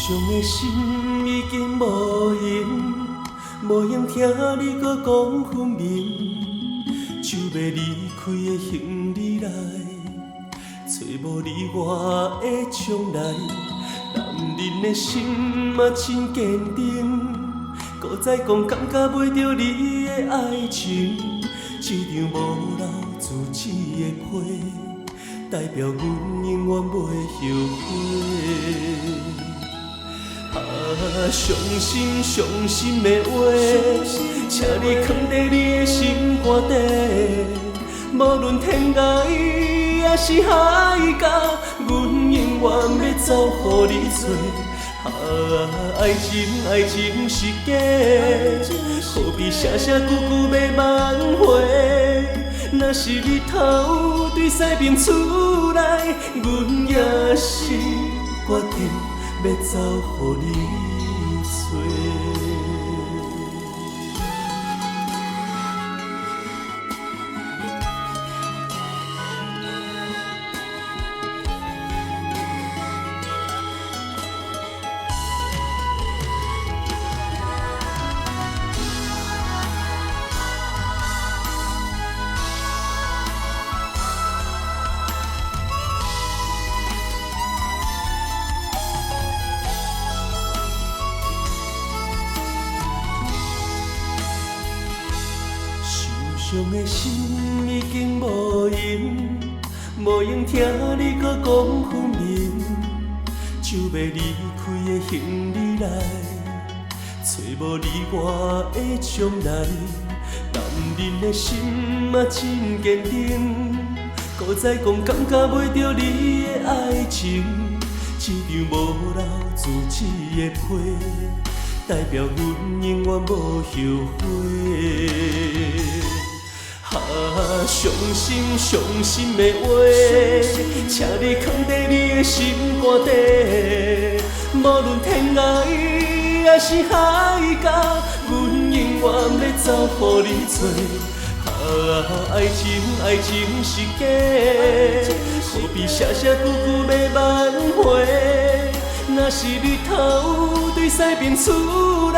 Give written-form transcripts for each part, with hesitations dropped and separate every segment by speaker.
Speaker 1: 伤的心已经无影，无用听你搁讲分明，就要离开的行李内，找无你我的将来。男人的心嘛真坚定，搁再讲感觉袂着你的爱情，这张无留自己的批，代表阮永远袂后悔。伤心伤心的话，请你藏在你的心肝底。无论天涯也是海角，阮永远要走予你做。爱情爱情是假，何必写写句句要挽回？若是日头对西边出来，阮也是决定要走予你找。伤的心已经无影，无用听你搁讲分明，就要离开的行李内，找无你我的将来。男人的心嘛真坚定，搁再讲感觉袂着你的爱情，这张无留自己的批，代表阮永远无后悔。伤心伤心的话，请你藏在你的心肝底。无论天涯也是海角，阮永远要走予你做。爱情爱情是假，何必写写句句要挽回？若是日头对西边出来，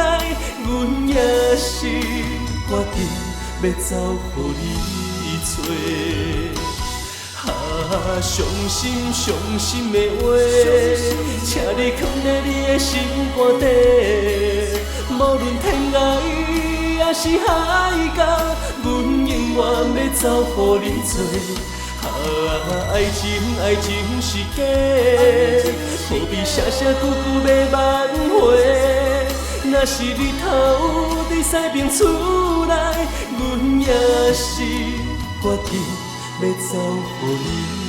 Speaker 1: 阮也是决定要走予你找。伤心伤心的话，请你藏在你的心肝底。无论天涯也是海角，阮永远要走予你做。爱情爱情是假，何必写写句句要挽回？若是日头对西边出来，阮也是决定要走予你。